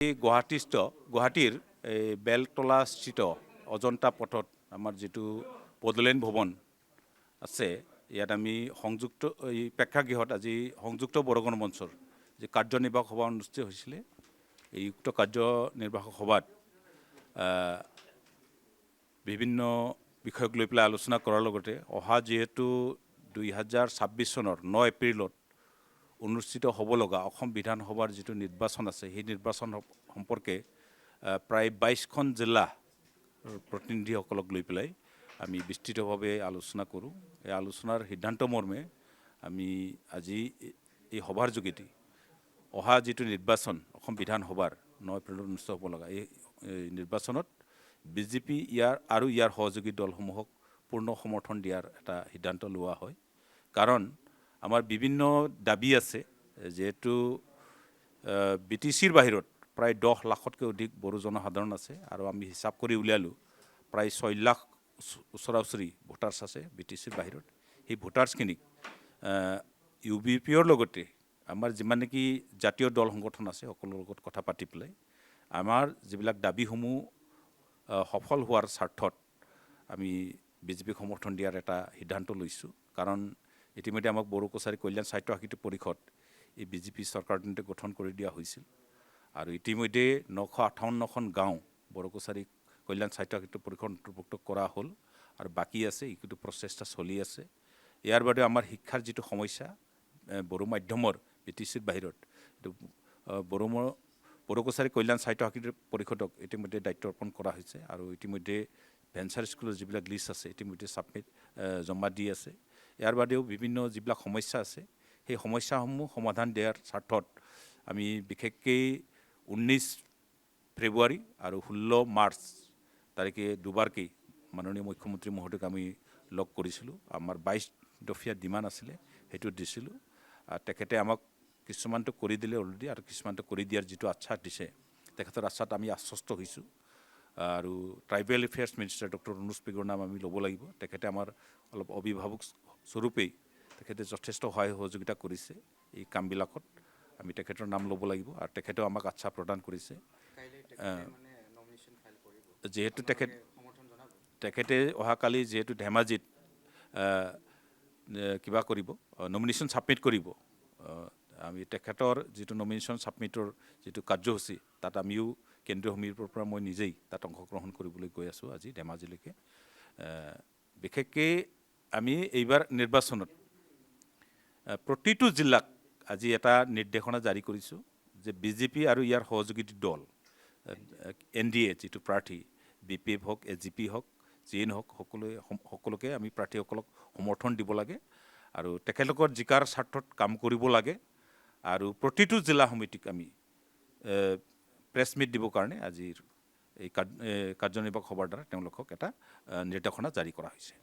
গুৱাহাটীৰ বেলতলা স্থিত অজন্তা পথত আমাৰ যেটো বডোলেণ্ড ভৱন আছে ইয়াত আমি সংযুক্ত এই প্ৰেক্ষাগৃহত আজি সংযুক্ত বৰগণ মঞ্চৰ যে কাৰ্যনিৰ্বাহক সভা অনুষ্ঠিত হৈছিল এই উক্ত কাৰ্যনিৰ্বাহক সভাত বিভিন্ন বিষয়ক লৈ পেলাই আলোচনা কৰাৰ লগতে অহা যেহেতু 2026 চনৰ 9 এপ্ৰিলত অনুষ্ঠিত হ'ব লগা অসম বিধানসভাৰ যেটো নিৰ্বাচন আছে সেই নিৰ্বাচন সম্পৰ্কে প্ৰায় 22খন জিলা প্ৰতিনিধিসকলক লৈ পেলাই আমি বিস্তৃতভাৱে আলোচনা কৰোঁ এই আলোচনাৰ সিদ্ধান্ত মৰ্মে আমি আজি এই সভাৰ যোগেদি অহা যেটো নিৰ্বাচন অসম বিধানসভাৰ 9 এপ্ৰিলত অনুষ্ঠিত হ'ব লগা এই নিৰ্বাচনত বিজেপি ইয়াৰ সহযোগী দলসমূহক পূৰ্ণ সমৰ্থন দিয়াৰ এটা সিদ্ধান্ত লোৱা হয় কাৰণ আমাৰ বিভিন্ন দাবী আছে যেহেতু BTCৰ বাহিৰত প্ৰায় 10 লাখতকৈ অধিক বড়ো জনসাধাৰণ আছে আৰু আমি হিচাপ কৰি উলিয়ালো প্ৰায় 6 লাখ ওচৰা-ওচৰি ভোটাৰ্ছ আছে BTCৰ বাহিৰত সেই ভোটাৰ্ছখিনিক UBPৰ লগতে আমাৰ যিমান নেকি জাতীয় দল সংগঠন আছে সকলোৰ লগত কথা পাতি পেলাই আমাৰ যিবিলাক দাবীসমূহ সফল হোৱাৰ স্বাৰ্থত আমি বিজেপিক সমৰ্থন দিয়াৰ এটা সিদ্ধান্ত লৈছোঁ কাৰণ ইতিমধ্যে আমাক বড়ো কছাৰী কল্যাণ সাহিত্য সাহিত্য পৰিষদ এই বিজেপি চৰকাৰটোৱে গঠন কৰি দিয়া হৈছিল আৰু ইতিমধ্যে 958খন গাঁও বড়ো কছাৰী কল্যাণ সাহিত্য সাহিত্য পৰিষদ অন্তৰ্ভুক্ত কৰা হ'ল আৰু বাকী আছে এইটো প্ৰচেষ্টা চলি আছে ইয়াৰ বাদে আমাৰ শিক্ষাৰ যেটো সমস্যা বড়ো মাধ্যমৰ BTCৰ বাহিৰত বড়ো কছাৰী কল্যাণ সাহিত্য সাহিত্য পৰিষদক ইতিমধ্যে দায়িত্ব অৰ্পণ কৰা হৈছে আৰু ইতিমধ্যে ভেঞ্চাৰ স্কুলৰ যিবিলাক লিষ্ট আছে ইতিমধ্যে জমা দি আছে ইয়াৰ বাদেও বিভিন্ন যিবিলাক সমস্যা আছে সেই সমস্যাসমূহ সমাধান দিয়াৰ স্বাৰ্থত আমি বিশেষকৈ 19 ফেব্ৰুৱাৰী আৰু 16 মাৰ্চ তাৰিখে দুবাৰকৈ মাননীয় মুখ্যমন্ত্ৰী মহোদয়ক আমি লগ কৰিছিলোঁ আমাৰ 22 দফীয়া ডিমাণ্ড আছিলে সেইটো দিছিলোঁ তেখেতে আমাক কিছুমানটো কৰি দিলে অলৰেডি আৰু কিছুমানটো কৰি দিয়াৰ যেটো আশ্বাস দিছে তেখেতৰ আশ্বাসত আমি আশ্বস্ত হৈছোঁ আৰু tribal affairs minister doctor Anuj পেগুৰ নাম আমি ল'ব লাগিব তেখেতে আমাৰ অলপ অভিভাৱক স্বৰূপেই তেখেতে যথেষ্ট সহায় সহযোগিতা কৰিছে এই কামবিলাকত আমি তেখেতৰ নাম ল'ব লাগিব আৰু তেখেতেও আমাক আশ্বাস প্ৰদান কৰিছে যেহেতু তেখেতে অহাকালি যেহেতু ধেমাজিত কিবা কৰিব নমিনেশ্যন ছাবমিট কৰিব আমি তেখেতৰ যেটো নমিনেশ্যন ছাবমিটৰ যেটো কাৰ্যসূচী তাত আমিও কেন্দ্ৰীয় সমিতিৰ পৰা মই নিজেই তাত অংশগ্ৰহণ কৰিবলৈ গৈ আছোঁ আজি ধেমাজিলৈকে বিশেষকৈ আমি এইবাৰ নিৰ্বাচনত প্ৰতিটো জিলাক আজি এটা নিৰ্দেশনা জাৰি কৰিছোঁ যে বিজেপি আৰু ইয়াৰ সহযোগী দল NDA যেটো প্ৰাৰ্থী BPF হওক AGP হওক JN হওক সকলোকে আমি প্ৰাৰ্থীসকলক সমৰ্থন দিব লাগে আৰু তেখেতলোকৰ জিকাৰ স্বাৰ্থত কাম কৰিব লাগে আৰু প্ৰতিটো জিলা সমিতিক আমি প্ৰেছ মিট দিবৰ কাৰণে আজিৰ এই কাৰ্যনিৰ্বাহক সভাৰ দ্বাৰা তেওঁলোকক এটা নিৰ্দেশনা জাৰি কৰা হৈছে